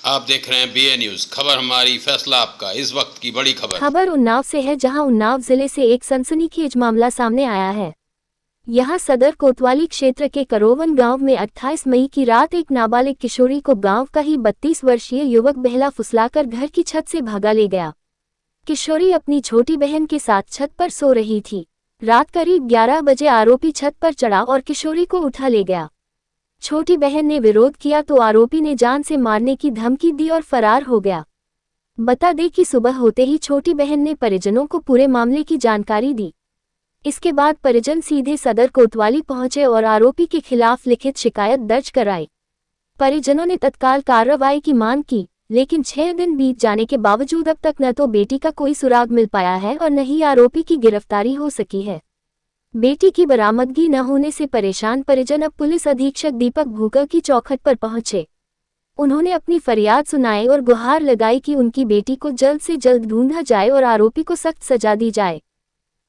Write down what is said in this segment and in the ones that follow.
आप देख रहे हैं BA न्यूज। खबर हमारी, फैसला आपका। इस वक्त की बड़ी खबर उन्नाव से है, जहां उन्नाव जिले से एक सनसनीखेज मामला सामने आया है। यहां सदर कोतवाली क्षेत्र के करोवन गांव में 28 मई की रात एक नाबालिग किशोरी को गांव का ही 32 वर्षीय युवक बहला फुसलाकर घर की छत से भागा ले गया। किशोरी अपनी छोटी बहन के साथ छत पर सो रही थी। रात करीब 11 बजे आरोपी छत पर चढ़ा और किशोरी को उठा ले गया। छोटी बहन ने विरोध किया तो आरोपी ने जान से मारने की धमकी दी और फरार हो गया। बता दें कि सुबह होते ही छोटी बहन ने परिजनों को पूरे मामले की जानकारी दी। इसके बाद परिजन सीधे सदर कोतवाली पहुंचे और आरोपी के खिलाफ लिखित शिकायत दर्ज कराई। परिजनों ने तत्काल कार्रवाई की मांग की, लेकिन 6 दिन बीत जाने के बावजूद अब तक न तो बेटी का कोई सुराग मिल पाया है और न ही आरोपी की गिरफ्तारी हो सकी है। बेटी की बरामदगी न होने से परेशान परिजन अब पुलिस अधीक्षक दीपक भूकर की चौखट पर पहुंचे। उन्होंने अपनी फरियाद सुनाई और गुहार लगाई कि उनकी बेटी को जल्द से जल्द ढूंढा जाए और आरोपी को सख्त सजा दी जाए।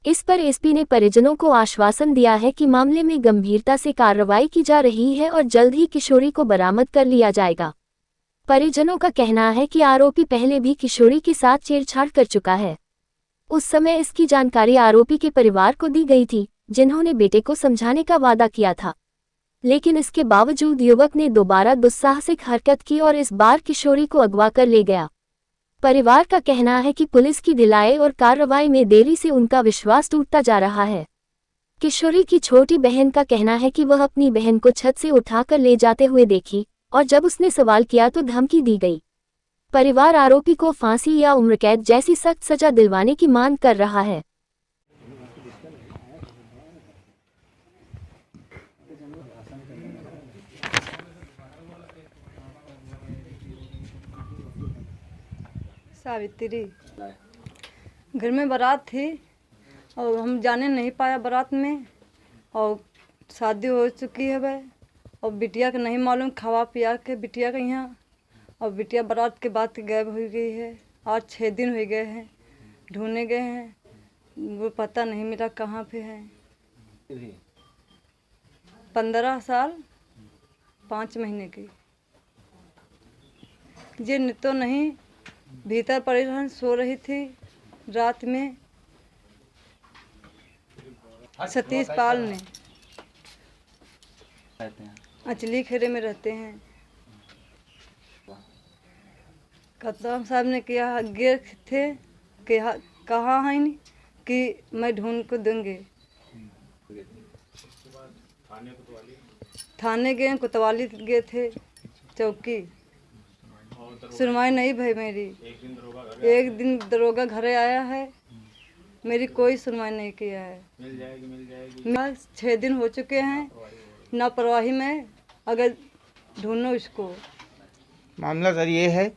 इस पर एसपी ने परिजनों को आश्वासन दिया है कि मामले में गंभीरता से कार्रवाई की जा रही है और जल्द ही किशोरी को बरामद कर लिया जाएगा। परिजनों का कहना है कि आरोपी पहले भी किशोरी के साथ छेड़छाड़ कर चुका है। उस समय इसकी जानकारी आरोपी के परिवार को दी गई थी, जिन्होंने बेटे को समझाने का वादा किया था, लेकिन इसके बावजूद युवक ने दोबारा दुस्साहसिक हरकत की और इस बार किशोरी को अगवा कर ले गया। परिवार का कहना है कि पुलिस की ढिलाई और कार्रवाई में देरी से उनका विश्वास टूटता जा रहा है। किशोरी की छोटी बहन का कहना है कि वह अपनी बहन को छत से उठाकर ले जाते हुए देखी और जब उसने सवाल किया तो धमकी दी गई। परिवार आरोपी को फांसी या उम्रकैद जैसी सख्त सजा दिलवाने की मांग कर रहा है। सावित्री, घर में बारात थी और हम जाने नहीं पाया बारात में, और शादी हो चुकी है वह, और बिटिया का नहीं मालूम, खवा पिया के बिटिया का यहाँ, और बिटिया बारात के बाद गायब हो गई है। आज 6 दिन हो गए हैं, ढूंढने गए हैं, वो पता नहीं मिला कहाँ पे है। 15 साल 5 महीने की। ये नितो नहीं, भीतर परेशान सो रही थी। रात में सतीश पाल ने अचली खेरे में रहते हैं। कप्तान साहब ने किया गे थे कि कहाँ हैं कि मैं ढूंढ को दूंगी। थाने गए, कोतवाली गए थे चौकी, सुनवाई नहीं भाई मेरी। एक दिन दरोगा घरे आया है, मेरी कोई सुनवाई नहीं किया है। मिल जाएगी। 6 दिन हो चुके हैं लापरवाही में, अगर ढूंढो इसको। मामला सर ये है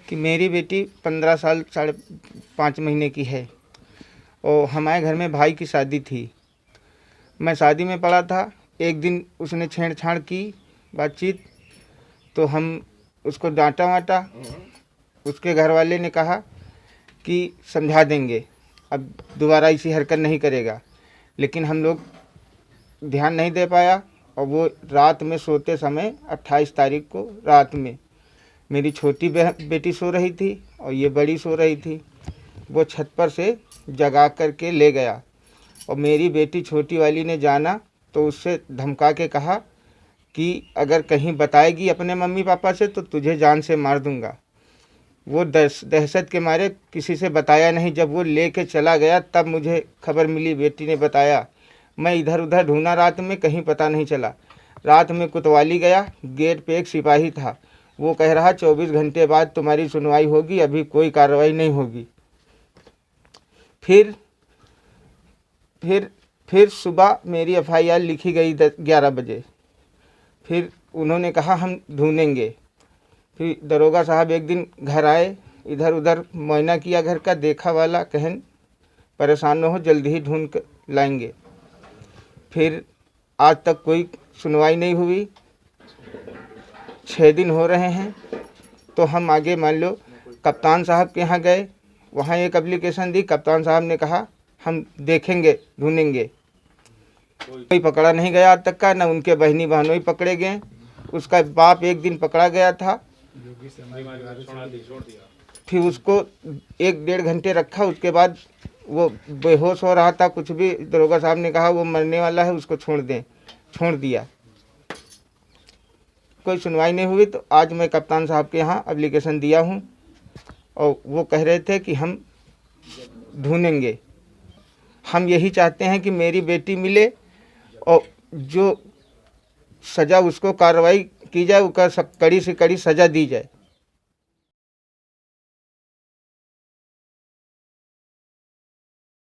कि मेरी बेटी 15 साल 5.5 महीने की है और हमारे घर में भाई की शादी थी। मैं शादी में पड़ा था। एक दिन उसने छेड़छाड़ की बातचीत, तो हम उसको डांटा वाटा। उसके घर वाले ने कहा कि समझा देंगे, अब दोबारा ऐसी हरकत नहीं करेगा, लेकिन हम लोग ध्यान नहीं दे पाया। और वो रात में सोते समय 28 तारीख को रात में मेरी छोटी बेटी सो रही थी और ये बड़ी सो रही थी। वो छत पर से जगा करके ले गया और मेरी बेटी छोटी वाली ने जाना तो उससे धमका के कहा कि अगर कहीं बताएगी अपने मम्मी पापा से तो तुझे जान से मार दूंगा। वो दहशत के मारे किसी से बताया नहीं। जब वो लेके चला गया तब मुझे खबर मिली, बेटी ने बताया। मैं इधर उधर ढूंढा, रात में कहीं पता नहीं चला। रात में कोतवाली गया, गेट पे एक सिपाही था, वो कह रहा 24 घंटे बाद तुम्हारी सुनवाई होगी, अभी कोई कार्रवाई नहीं होगी। फिर सुबह मेरी FIR लिखी गई 11 बजे। फिर उन्होंने कहा हम ढूंढेंगे। फिर दरोगा साहब एक दिन घर आए, इधर उधर मुआयना किया घर का, देखा वाला, कहन परेशान न हो, जल्दी ही ढूंढ कर लाएंगे। फिर आज तक कोई सुनवाई नहीं हुई। 6 दिन हो रहे हैं। तो हम आगे मान लो कप्तान साहब के यहाँ गए, वहाँ एक एप्लीकेशन दी। कप्तान साहब ने कहा हम देखेंगे, ढूंढेंगे। कोई पकड़ा नहीं गया आज तक का, न उनके बहनी बहनों ही पकड़े गए। उसका बाप एक दिन पकड़ा गया था फिर उसको 1-1.5 घंटे रखा, उसके बाद वो बेहोश हो रहा था, कुछ भी दरोगा साहब ने कहा वो मरने वाला है, उसको छोड़ दिया। कोई सुनवाई नहीं हुई, तो आज मैं कप्तान साहब के यहाँ एप्लीकेशन दिया हूँ और वो कह रहे थे कि हम ढूंढेंगे। हम यही चाहते हैं कि मेरी बेटी मिले और जो सज़ा उसको कार्रवाई की जाए, उसका कड़ी से कड़ी सज़ा दी जाए।